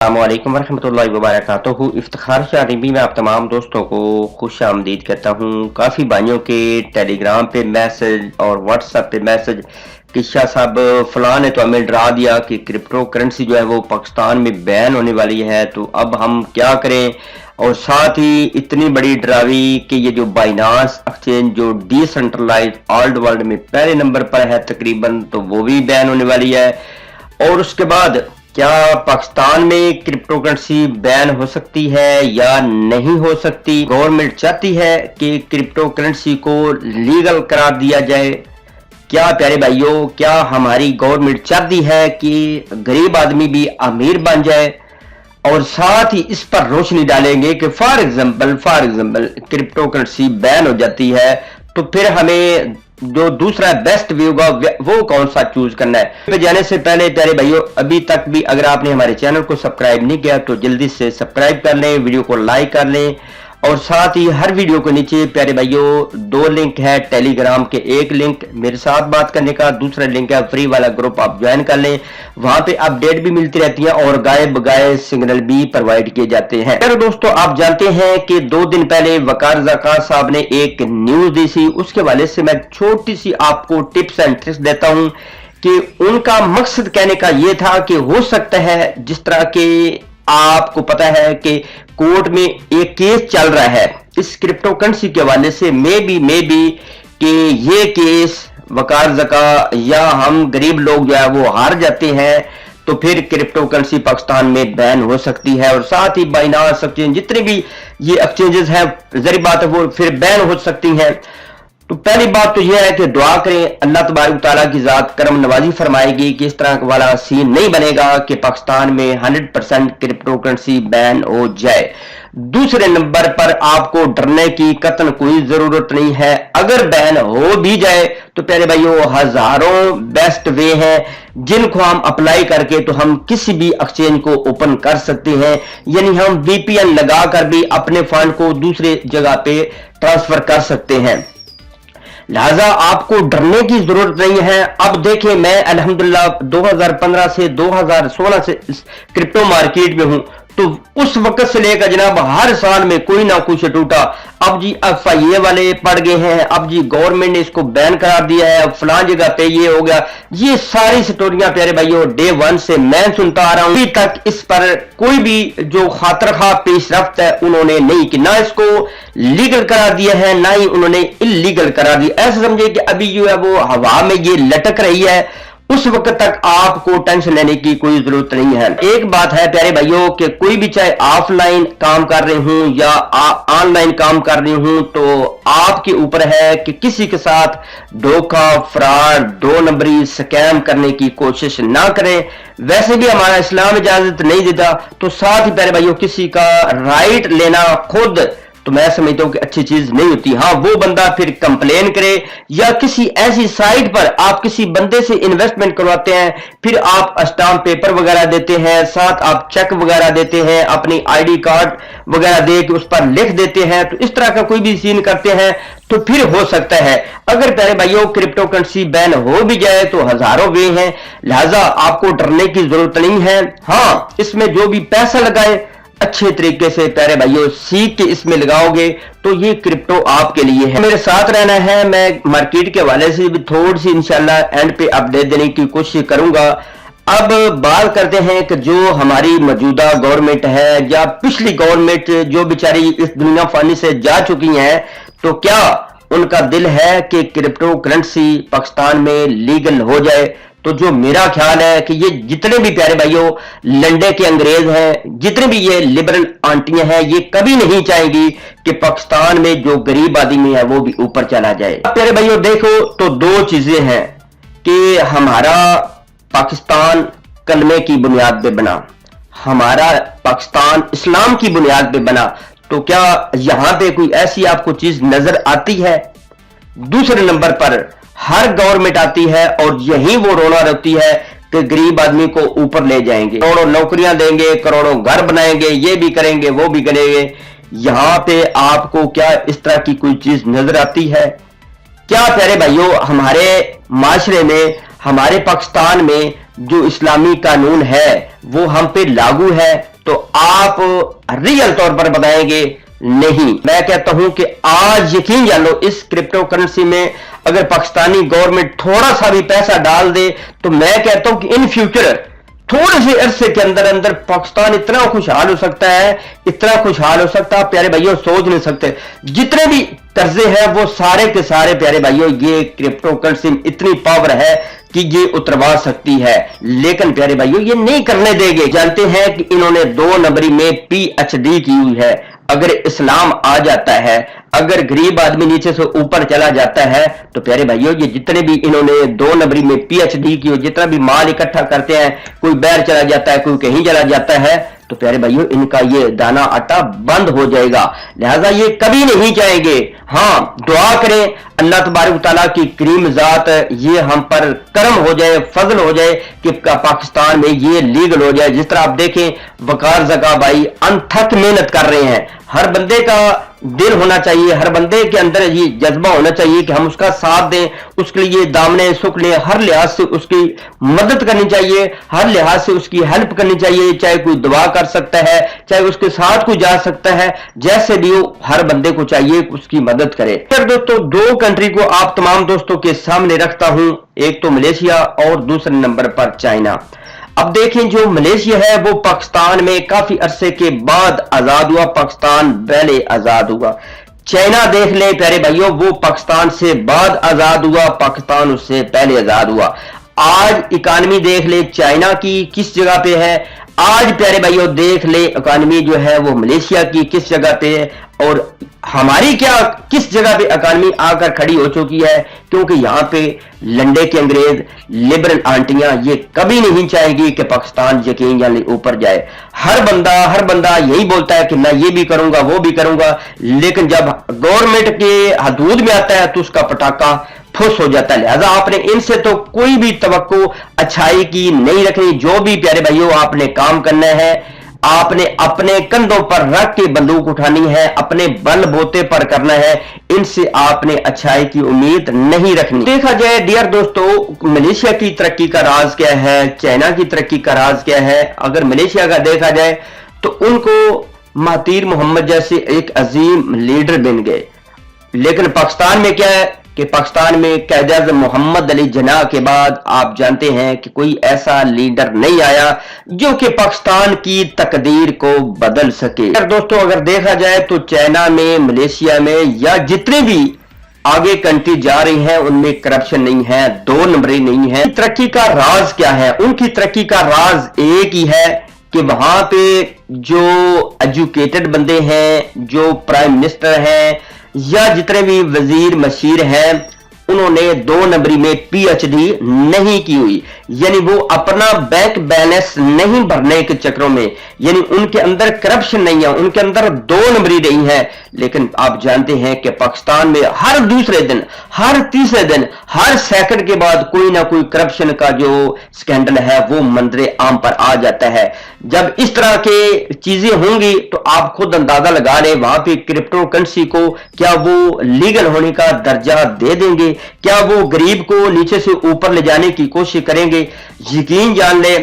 अस्सलामुअलैकुम वरहमतुल्लाहि वबरकातुहू। इफ्तिखार शारीबी में आप तमाम दोस्तों को खुश आमदीद कहता हूँ। काफ़ी भाइयों के टेलीग्राम पे मैसेज और व्हाट्सएप पे मैसेज कि शाह साहब फलां ने तो हमें डरा दिया कि क्रिप्टो करेंसी जो है वो पाकिस्तान में बैन होने वाली है, तो अब हम क्या करें। और साथ ही इतनी बड़ी डरावी कि ये जो बाइनांस एक्सचेंज जो डिसेंट्रलाइज वर्ल्ड वर्ल्ड में पहले नंबर पर है तकरीबन, तो वो भी बैन होने वाली है। और उसके बाद क्या पाकिस्तान में क्रिप्टो करेंसी बैन हो सकती है या नहीं हो सकती। गवर्नमेंट चाहती है कि क्रिप्टो करेंसी को लीगल करार दिया जाए। क्या प्यारे भाइयों, क्या हमारी गवर्नमेंट चाहती है कि गरीब आदमी भी अमीर बन जाए। और साथ ही इस पर रोशनी डालेंगे कि for example crypto currency ban हो जाती है तो फिर हमें जो दूसरा बेस्ट व्यू होगा वो कौन सा चूज करना है। जाने से पहले प्यारे भाइयों, अभी तक भी अगर आपने हमारे चैनल को सब्सक्राइब नहीं किया तो जल्दी से सब्सक्राइब कर लें, वीडियो को लाइक कर लें। और साथ ही हर वीडियो के नीचे प्यारे भाइयों 2 लिंक है टेलीग्राम के। एक लिंक मेरे साथ बात करने का, दूसरा लिंक है फ्री वाला ग्रुप, आप ज्वाइन कर लें। वहां पे अपडेट भी मिलती रहती है और गायब बगाए सिग्नल भी प्रोवाइड किए जाते हैं। तो दोस्तों, आप जानते हैं कि 2 दिन पहले वकार ज़का साहब ने एक न्यूज दी थी, उसके हवाले से मैं छोटी सी आपको टिप्स एंड ट्रिक्स देता हूं कि उनका मकसद कहने का यह था कि हो सकता है जिस तरह के आपको पता है कि कोर्ट में एक केस चल रहा है इस क्रिप्टो करेंसी के हवाले से, मे बी कि ये केस वकार ज़का या हम गरीब लोग जो है वो हार जाते हैं तो फिर क्रिप्टो करेंसी पाकिस्तान में बैन हो सकती है। और साथ ही बाइनांस एक्सचेंज जितने भी ये एक्सचेंजेस हैं, जरी बात है, वो फिर बैन हो सकती हैं। तो पहली बात तो यह है कि दुआ करें अल्लाह तबारक तआला की जात करम नवाजी फरमाएगी कि इस तरह वाला सीन नहीं बनेगा कि पाकिस्तान में 100% क्रिप्टो करेंसी बैन हो जाए। दूसरे नंबर पर आपको डरने की कतन कोई जरूरत नहीं है। अगर बैन हो भी जाए तो प्यारे भाइयों हजारों बेस्ट वे हैं जिनको हम अप्लाई करके तो हम किसी भी एक्सचेंज को ओपन कर सकते हैं। यानी हम वीपीएन लगाकर भी अपने फंड को दूसरे जगह पे ट्रांसफर कर सकते हैं। लिहाजा आपको डरने की जरूरत नहीं है। अब देखें, मैं अल्हम्दुलिल्लाह 2015 से 2016 से क्रिप्टो मार्केट में हूं, तो उस वक्त से लेकर जनाब हर साल में कोई ना कुछ टूटा। अब जी एफआईए वाले पड़ गए हैं, अब जी गवर्नमेंट ने इसको बैन करार दिया है, फलां जगह पे ये हो गया। ये सारी स्टोरियां प्यारे भाइयों डे 1 से मैं सुनता आ रहा हूं। अभी तक इस पर कोई भी जो खातरखा पेशरफ्त है उन्होंने नहीं की, ना इसको लीगल करार दिया है ना ही उन्होंने इलीगल करार दिया। ऐसा समझे कि अभी जो है वो हवा में ये लटक रही है, उस वक्त तक आपको टेंशन लेने की कोई जरूरत नहीं है। एक बात है प्यारे भाइयों कि कोई भी चाहे ऑफलाइन काम कर रहे हूं या ऑनलाइन काम कर रही हूं, तो आपके ऊपर है कि किसी के साथ धोखा, फ्रॉड, 2 नंबरी, स्कैम करने की कोशिश ना करें। वैसे भी हमारा इस्लाम इजाजत नहीं देता, तो साथ ही प्यारे भाइयों किसी का राइट लेना खुद तो मैं समझता हूं कि अच्छी चीज नहीं होती। हाँ, वो बंदा फिर कंप्लेन करे या किसी ऐसी साइट पर आप किसी बंदे से इन्वेस्टमेंट करवाते हैं, फिर आप स्टाम्प पेपर वगैरह देते हैं, साथ आप चेक वगैरह देते हैं, अपनी आईडी कार्ड वगैरह दे के उस पर लिख देते हैं, तो इस तरह का कोई भी सीन करते हैं तो फिर हो सकता है। अगर प्यारे भाइयों क्रिप्टो करेंसी बैन हो भी जाए तो हजारों वे हैं, लिहाजा आपको डरने की जरूरत नहीं है। हाँ, इसमें जो भी पैसा लगाए अच्छे तरीके से प्यारे भाइयों सीख के इसमें लगाओगे तो ये क्रिप्टो आपके लिए है। मेरे साथ रहना है, मैं मार्केट के हवाले से भी थोड़ी सी इंशाल्लाह एंड पे अपडेट देने की कोशिश करूंगा। अब बात करते हैं कि जो हमारी मौजूदा गवर्नमेंट है या पिछली गवर्नमेंट जो बेचारी इस दुनिया फानी से जा चुकी है, तो क्या उनका दिल है कि क्रिप्टो करेंसी पाकिस्तान में लीगल हो जाए। तो जो मेरा ख्याल है कि ये जितने भी प्यारे भाइयों लंडे के अंग्रेज हैं, जितने भी ये लिबरल आंटियां हैं, ये कभी नहीं चाहेंगी कि पाकिस्तान में जो गरीब आदमी है वो भी ऊपर चला जाए। अब प्यारे भाइयों देखो तो 2 चीजें हैं कि हमारा पाकिस्तान कलमे की बुनियाद पे बना, हमारा पाकिस्तान इस्लाम की बुनियाद पे बना, तो क्या यहां पे कोई ऐसी आपको चीज नजर आती है। दूसरे नंबर पर हर गवर्नमेंट आती है और यही वो रोना रखती है कि गरीब आदमी को ऊपर ले जाएंगे, करोड़ों नौकरियां देंगे, करोड़ों घर बनाएंगे, ये भी करेंगे वो भी करेंगे। यहां पे आपको क्या इस तरह की कोई चीज नजर आती है। क्या प्यारे भाइयों हमारे माशरे में, हमारे पाकिस्तान में जो इस्लामी कानून है वो हम पे लागू है। तो आप रियल तौर पर बताएंगे नहीं। मैं कहता हूं कि आज यकीन जान लो, इस क्रिप्टो करेंसी में अगर पाकिस्तानी गवर्नमेंट थोड़ा सा भी पैसा डाल दे तो मैं कहता हूं कि इन फ्यूचर थोड़े से अरसे के अंदर अंदर पाकिस्तान इतना खुशहाल हो सकता है, इतना खुशहाल हो सकता है, प्यारे भाइयों सोच नहीं सकते। जितने भी कर्जे हैं वो सारे के सारे प्यारे भाइयों, ये क्रिप्टो करेंसी इतनी पावर है कि ये उतरवा सकती है। लेकिन प्यारे भाइयों ये नहीं करने देंगे। जानते हैं कि इन्होंने 2 नंबरी में PhD की हुई है। अगर इस्लाम आ जाता है, अगर गरीब आदमी नीचे से ऊपर चला जाता है, तो प्यारे भाइयों ये जितने भी इन्होंने 2 नंबरी में PhD की हो, जितना भी माल इकट्ठा करते हैं, कोई बाहर चला जाता है, कोई कहीं चला जाता है, तो प्यारे भाइयों इनका ये दाना आटा बंद हो जाएगा। लिहाजा ये कभी नहीं चाहेंगे। हाँ, दुआ करें अल्लाह तबारक तआला की करीम जात ये हम पर करम हो जाए, फजल हो जाए कि पाकिस्तान में ये लीगल हो जाए। जिस तरह आप देखें वकार जका भाई अनथक मेहनत कर रहे हैं। हर बंदे का दिल होना चाहिए, हर बंदे के अंदर ये जज्बा होना चाहिए कि हम उसका साथ दें, उसके लिए दामने सुख लें, हर लिहाज से उसकी मदद करनी चाहिए, हर लिहाज से उसकी हेल्प करनी चाहिए। चाहे कोई दुआ कर सकता है, चाहे उसके साथ कोई जा सकता है, जैसे भी हो हर बंदे को चाहिए उसकी मदद करे। फिर दोस्तों 2 कंट्री को आप तमाम दोस्तों के सामने रखता हूं, एक तो मलेशिया और दूसरे नंबर पर चाइना। अब देखें जो मलेशिया है वो पाकिस्तान में काफी अरसे के बाद आजाद हुआ, पाकिस्तान पहले आजाद हुआ। चाइना देख ले प्यारे भाइयों, वो पाकिस्तान से बाद आजाद हुआ, पाकिस्तान उससे पहले आजाद हुआ। आज इकानमी देख ले चाइना की किस जगह पे है, आज प्यारे भाइयों देख ले इकानमी जो है वो मलेशिया की किस जगह पे है, और हमारी क्या किस जगह पे इकानमी आकर खड़ी हो चुकी है। क्योंकि यहां पे लंडे के अंग्रेज लिबरल आंटियां ये कभी नहीं चाहेगी कि पाकिस्तान यकीन जाने ऊपर जाए। हर बंदा यही बोलता है कि मैं ये भी करूंगा वो भी करूंगा, लेकिन जब गवर्नमेंट के हदूद में आता है तो उसका पटाखा फुस हो जाता है। लिहाजा आपने इनसे तो कोई भी तवक्को अच्छाई की नहीं रखनी। जो भी प्यारे भाइयों आपने काम करना है, आपने अपने कंधों पर रख के बंदूक उठानी है, अपने बल बोते पर करना है। इनसे आपने अच्छाई की उम्मीद नहीं रखनी। देखा जाए डियर दोस्तों, मलेशिया की तरक्की का राज क्या है, चाइना की तरक्की का राज क्या है। अगर मलेशिया का देखा जाए तो उनको महातीर मोहम्मद जैसे एक अजीम लीडर बन गए। लेकिन पाकिस्तान में क्या है कि पाकिस्तान में कायद-ए-आज़म मोहम्मद अली जिन्नाह के बाद आप जानते हैं कि कोई ऐसा लीडर नहीं आया जो कि पाकिस्तान की तकदीर को बदल सके। दोस्तों अगर देखा जाए तो चाइना में, मलेशिया में या जितने भी आगे कंट्री जा रही हैं उनमें करप्शन नहीं है, 2 नंबरी नहीं है। तरक्की का राज क्या है? उनकी तरक्की का राज एक ही है कि वहां पे जो एजुकेटेड बंदे हैं, जो प्राइम मिनिस्टर हैं या जितने भी वजीर मशीर हैं, उन्होंने 2 नंबरी में PhD नहीं की हुई। यानी वो अपना बैंक बैलेंस नहीं भरने के चक्रों में, यानी उनके अंदर करप्शन नहीं है, उनके अंदर 2 नंबरी नहीं है। लेकिन आप जानते हैं कि पाकिस्तान में हर दूसरे दिन, हर तीसरे दिन, हर सेकंड के बाद कोई ना कोई करप्शन का जो स्कैंडल है वो मंजरे आम पर आ जाता है। जब इस तरह के चीजें होंगी तो आप खुद अंदाजा लगा लें वहां पे क्रिप्टो करेंसी को क्या वो लीगल होने का दर्जा दे देंगे, क्या वो गरीब को नीचे से ऊपर ले जाने की कोशिश करेंगे। यकीन जान ले,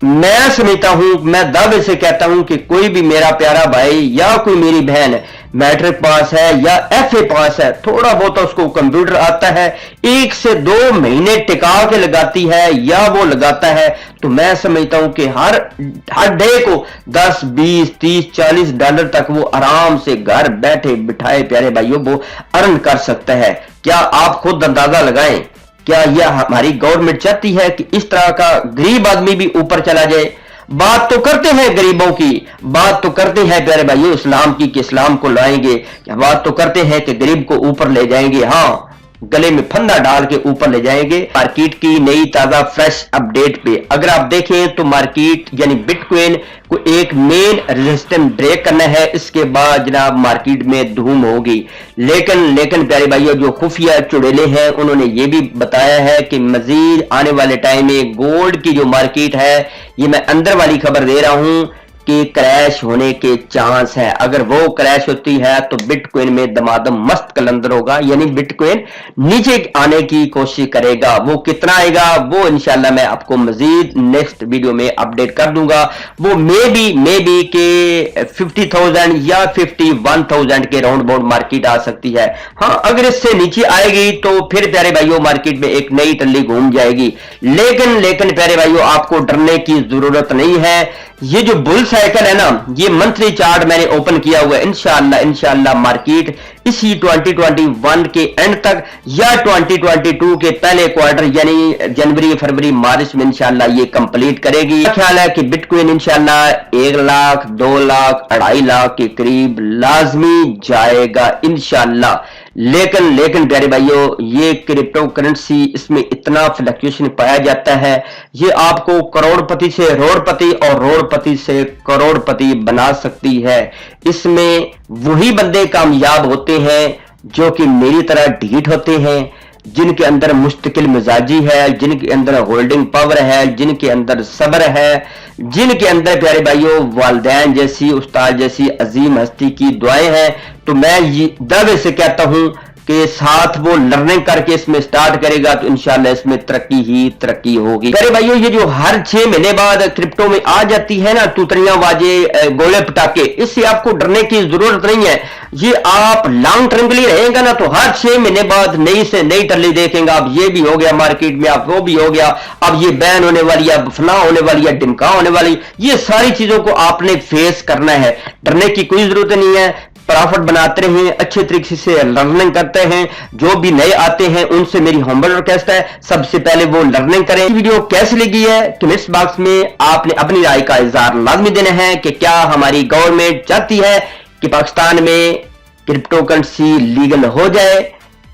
मैं समझता हूं, मैं दावे से कहता हूं कि कोई भी मेरा प्यारा भाई या कोई मेरी बहन मैट्रिक पास है या FA पास है, थोड़ा बहुत उसको कंप्यूटर आता है, 1 से 2 महीने टिका के लगाती है या वो लगाता है, तो मैं समझता हूं कि हर डे को 10, 20, 30, $40 तक वो आराम से घर बैठे बिठाए प्यारे भाइयों वो अर्न कर सकता है। क्या आप खुद अंदाजा लगाएं, क्या यह हमारी गवर्नमेंट चाहती है कि इस तरह का गरीब आदमी भी ऊपर चला जाए? बात तो करते हैं गरीबों की, बात तो करते हैं प्यारे भाइयों इस्लाम की कि इस्लाम को लाएंगे, बात तो करते हैं कि गरीब को ऊपर ले जाएंगे, हाँ गले में फंदा डाल के ऊपर ले जाएंगे। मार्केट की नई ताजा फ्रेश अपडेट पे अगर आप देखें तो मार्केट यानी बिटकॉइन को एक मेन रेजिस्टेंस ब्रेक करना है, इसके बाद जनाब मार्केट में धूम होगी। लेकिन प्यारे भाइयों जो खुफिया चुड़ैले हैं उन्होंने ये भी बताया है कि मजीद आने वाले टाइम में गोल्ड की जो मार्केट है, ये मैं अंदर वाली खबर दे रहा हूं के क्रैश होने के चांस है। अगर वो क्रैश होती है तो बिटकॉइन में दमादम मस्त कलंदर होगा, यानी बिटकॉइन नीचे आने की कोशिश करेगा। वो कितना आएगा वो इंशाल्लाह मैं आपको मजीद नेक्स्ट वीडियो में अपडेट कर दूंगा। वो मे बी के 50,000 या 51,000 के राउंड अबाउट मार्केट आ सकती है। हाँ, अगर इससे नीचे आएगी तो फिर प्यारे भाइयों मार्केट में एक नई टल्ली घूम जाएगी। लेकिन प्यारे भाइयों आपको डरने की जरूरत नहीं है। ये जो बुल साइकिल है ना, ये मंथली चार्ट मैंने ओपन किया हुआ है। इंशाल्लाह मार्केट इसी 2021 के एंड तक या 2022 के पहले क्वार्टर यानी जनवरी फरवरी मार्च में इंशाल्लाह ये कंप्लीट करेगी। ख्याल है कि बिटकॉइन इंशाल्लाह 1 लाख 2 लाख 2.5 लाख के करीब लाजमी जाएगा इंशाल्लाह। लेकिन प्यारे भाइयों ये क्रिप्टो करेंसी, इसमें इतना फ्लक्चुएशन पाया जाता है, ये आपको करोड़पति से रोड़पति और रोड़पति से करोड़पति बना सकती है। इसमें वही बंदे कामयाब होते हैं जो कि मेरी तरह ढीठ होते हैं, जिनके अंदर मुस्तकिल मिजाजी है, जिनके अंदर होल्डिंग पावर है, जिनके अंदर सब्र है, जिनके अंदर प्यारे भाइयों वालिदैन जैसी उस्ताद जैसी अजीम हस्ती की दुआएं हैं। तो मैं ये दावे से कहता हूं कि साथ वो लर्निंग करके इसमें स्टार्ट करेगा तो इंशाल्लाह इसमें तरक्की ही तरक्की होगी। प्यारे भाइयों ये जो हर 6 महीने बाद क्रिप्टो में आ जाती है ना तूतरियां बाजे गोले पटाके, इससे आपको डरने की जरूरत नहीं है। ये आप लॉन्ग टर्म के लिए रहेगा ना तो हर 6 महीने बाद नई से नई टल्ली देखेंगे। अब ये भी हो गया मार्केट में, अब वो भी हो गया, अब ये बैन होने वाली है, अब फलां होने वाली है, डिमका होने वाली। ये सारी चीजों को आपने फेस करना है, डरने की कोई जरूरत नहीं है। प्रॉफिट बनाते रहें, अच्छे तरीके से लर्निंग करते हैं। जो भी नए आते हैं उनसे मेरी हम्बल रिक्वेस्ट है सबसे पहले वो लर्निंग करें। वीडियो कैसी लगी है कमेंट्स बॉक्स में आपने अपनी राय का इजहार लाजमी देना है कि क्या हमारी गवर्नमेंट चाहती है कि पाकिस्तान में क्रिप्टो करेंसी लीगल हो जाए,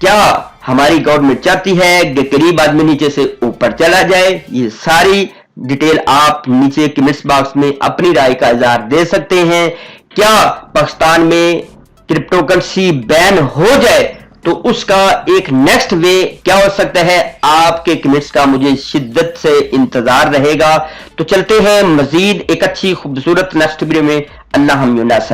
क्या हमारी गवर्नमेंट चाहती है कि गरीब आदमी नीचे से ऊपर चला जाए। ये सारी डिटेल आप नीचे कमेंट्स बॉक्स में अपनी राय का इजहार दे सकते हैं। क्या पाकिस्तान में क्रिप्टो करेंसी बैन हो जाए तो उसका एक नेक्स्ट वे क्या हो सकता है, आपके कमेंट्स का मुझे शिद्दत से इंतजार रहेगा। तो चलते हैं मजीद एक अच्छी खूबसूरत नेक्स्ट वीडियो में। अल्लाह हम नासर।